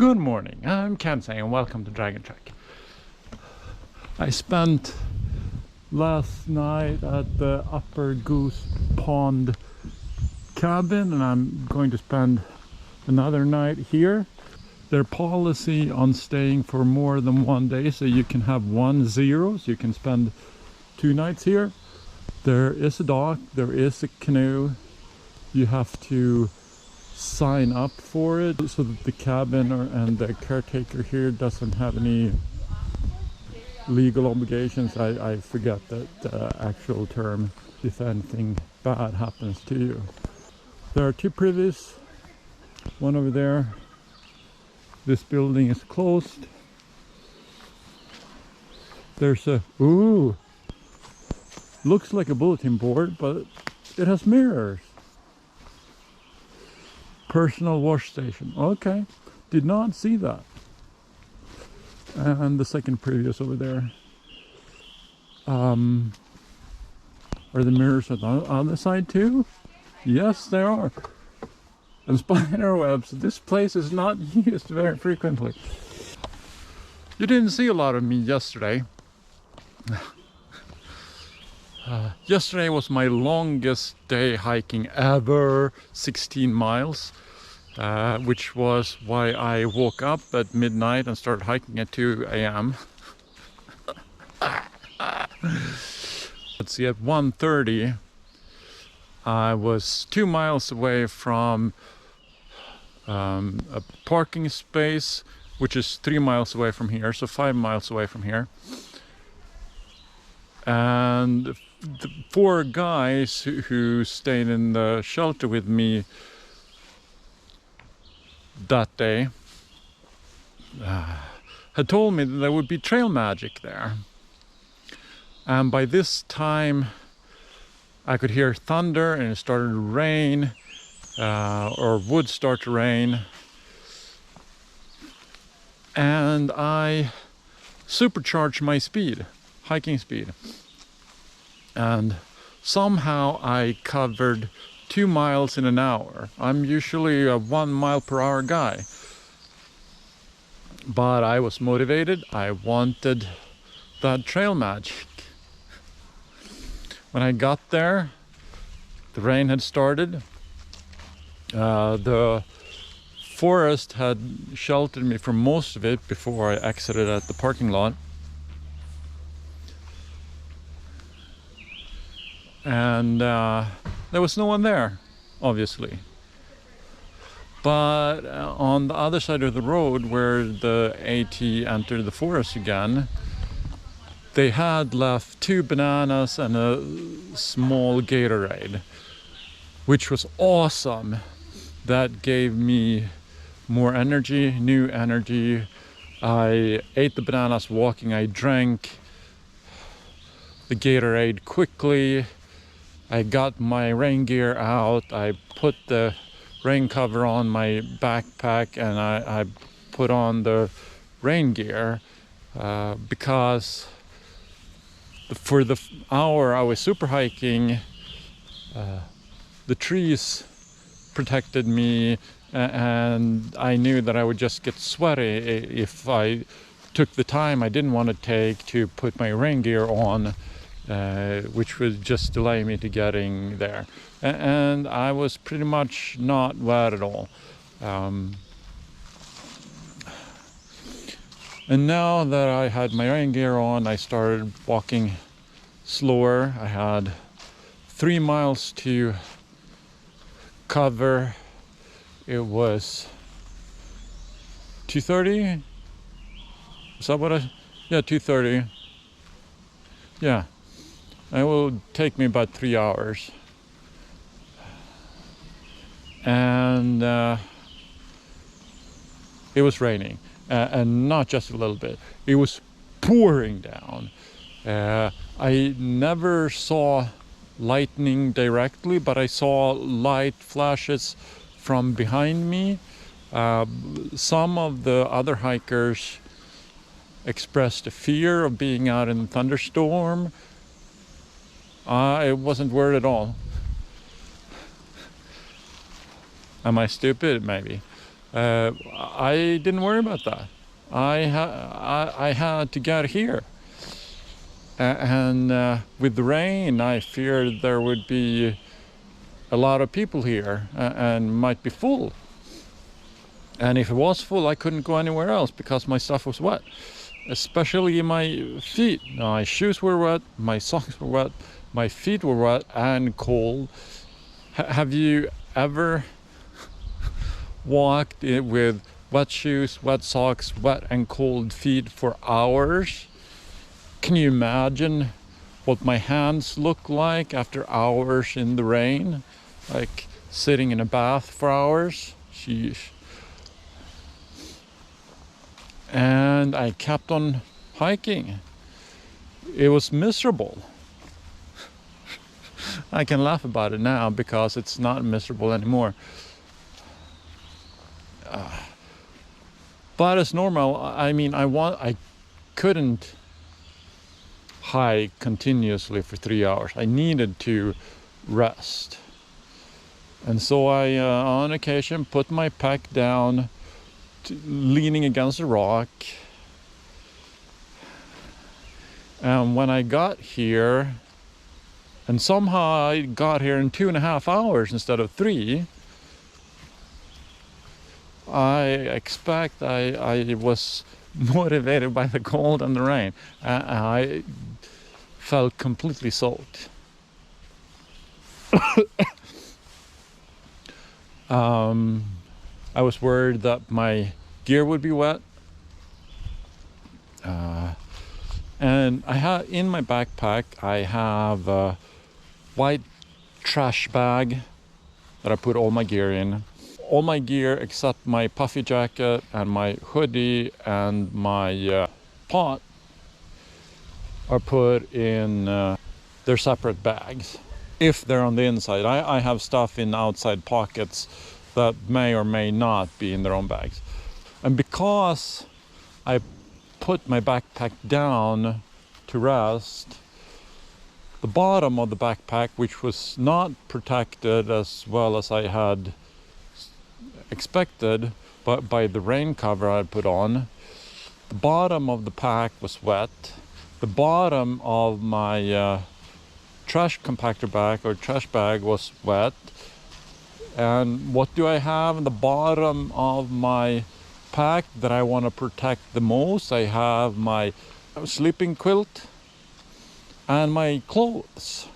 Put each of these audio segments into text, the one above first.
Good morning, I'm Kensei and welcome to Dragontrek. I spent last night at the upper Goose pond cabin and I'm going to spend another night here. Their policy on staying for more than 1 day, so you can have 1 0, so you can spend 2 nights here. There is a dock, there is a canoe. You have to sign up for it so that the cabin and the caretaker here doesn't have any legal obligations. I forget the actual term if anything bad happens to you. There are 2 privies, one over there. This building is closed. There's a looks like a bulletin board, but it has mirrors. Personal wash station. Okay, did not see that. And the second previous over there. Are the mirrors on the other side too? Yes, there are. And spider webs. This place is not used very frequently. You didn't see a lot of me yesterday. Yesterday was my longest day hiking ever, 16 miles, which was why I woke up at midnight and started hiking at 2 a.m. Let's see, at 1:30 I was 2 miles away from a parking space, which is 3 miles away from here, so 5 miles away from here. And the 4 guys who stayed in the shelter with me that day had told me that there would be trail magic there. And by this time I could hear thunder and it started to rain, or would start to rain. And I supercharged my speed, hiking speed. And somehow I covered 2 miles in an hour. I'm usually a 1 mile per hour guy. But I was motivated. I wanted that trail magic. When I got there, the rain had started. The forest had sheltered me for most of it before I exited at the parking lot. And there was no one there, obviously. But on the other side of the road where the AT entered the forest again, they had left 2 bananas and a small Gatorade, which was awesome. That gave me more energy, new energy. I ate the bananas walking. I drank the Gatorade quickly. I got my rain gear out. I put the rain cover on my backpack and I put on the rain gear because for the hour I was super hiking, the trees protected me and I knew that I would just get sweaty if I took the time I didn't want to take to put my rain gear on. Which would just delay me to getting there. And I was pretty much not wet at all. And now that I had my rain gear on, I started walking slower. I had 3 miles to cover. It was 2:30. Is that what yeah, 2:30. Yeah. It will take me about 3 hours. And it was raining, and not just a little bit. It was pouring down. I never saw lightning directly, but I saw light flashes from behind me. Some of the other hikers expressed a fear of being out in a thunderstorm. I wasn't worried at all. Am I stupid? Maybe. I didn't worry about that. I had to get here. And with the rain, I feared there would be a lot of people here and might be full. And if it was full, I couldn't go anywhere else because my stuff was wet, especially my feet. My shoes were wet, my socks were wet, my feet were wet and cold. Have you ever walked with wet shoes, wet socks, wet and cold feet for hours? Can you imagine what my hands look like after hours in the rain? Like sitting in a bath for hours? Sheesh. And I kept on hiking. It was miserable. I can laugh about it now because it's not miserable anymore. But as normal, I mean, I couldn't hike continuously for 3 hours. I needed to rest. And so I, on occasion, put my pack down, leaning against a rock. And when I got here, and somehow I got here in 2.5 hours instead of 3, I expect I was motivated by the cold and the rain. I felt completely soaked. I was worried that my gear would be wet. And I have in my backpack, I have a white trash bag that I put all my gear in. All my gear except my puffy jacket and my hoodie and my pot are put in their separate bags. If they're on the inside, I have stuff in outside pockets that may or may not be in their own bags. And because I put my backpack down to rest, the bottom of the backpack, which was not protected as well as I had expected, but by the rain cover I put on, the bottom of the pack was wet. The bottom of my trash compactor bag or trash bag was wet. And what do I have in the bottom of my pack that I want to protect the most? I have my sleeping quilt and my clothes.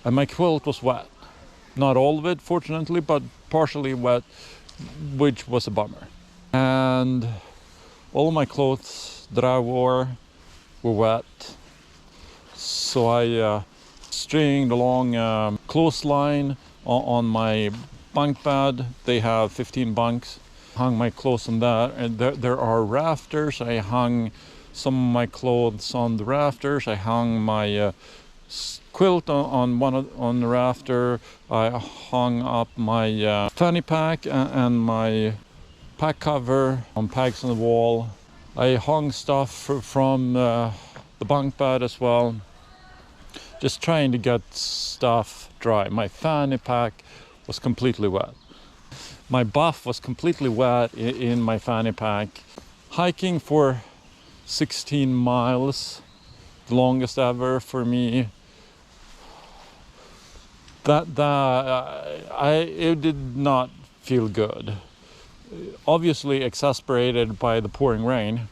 And my quilt was wet. Not all of it, fortunately, but partially wet, which was a bummer. And all my clothes that I wore were wet. So I stringed along clothesline on my bunk bed. They have 15 bunks. Hung my clothes on that, and there are rafters. I hung some of my clothes on the rafters. I hung my quilt on the rafter. I hung up my fanny pack and my pack cover on pegs on the wall. I hung stuff from the bunk bed as well. Just trying to get stuff dry. My fanny pack was completely wet. My buff was completely wet in my fanny pack. Hiking for 16 miles, the longest ever for me. It did not feel good. Obviously exasperated by the pouring rain.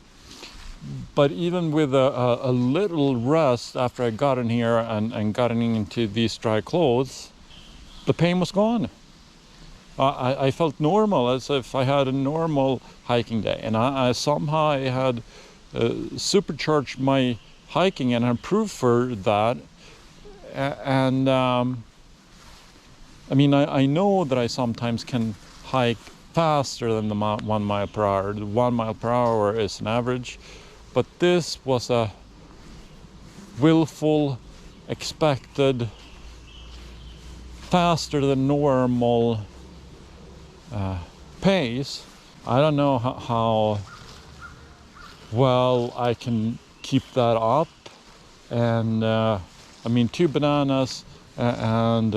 But even with a little rest after I got in here and gotten into these dry clothes, the pain was gone. I felt normal, as if I had a normal hiking day. And I somehow had supercharged my hiking and improved for that. And I mean, I know that I sometimes can hike faster than the 1 mile per hour. The 1 mile per hour is an average. But this was a willful, expected, faster than normal pace. I don't know how well I can keep that up. And I mean, 2 bananas and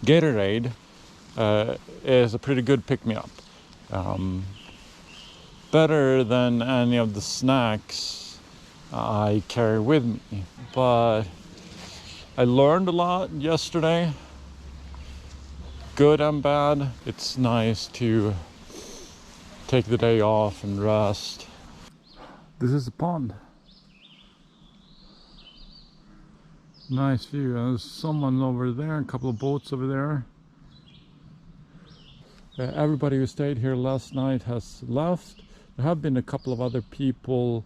Gatorade is a pretty good pick-me-up. Better than any of the snacks I carry with me. But I learned a lot yesterday, good and bad. It's nice to take the day off and rest. This is a pond. Nice view. There's someone over there, a couple of boats over there. Everybody who stayed here last night has left. There have been a couple of other people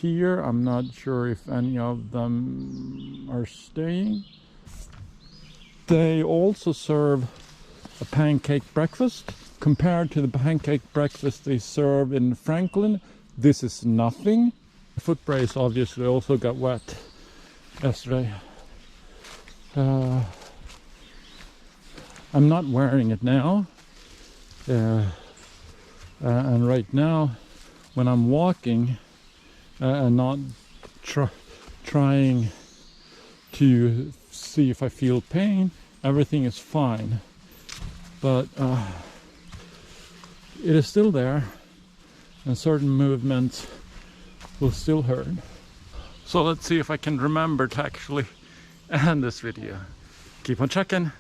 here. I'm not sure if any of them are staying. They also serve a pancake breakfast. Compared to the pancake breakfast they serve in Franklin, this is nothing. The foot brace obviously also got wet yesterday. I'm not wearing it now. And right now, when I'm walking and not trying to see if I feel pain, everything is fine. But it is still there, and certain movements will still hurt. So let's see if I can remember to actually end this video. Keep on checking.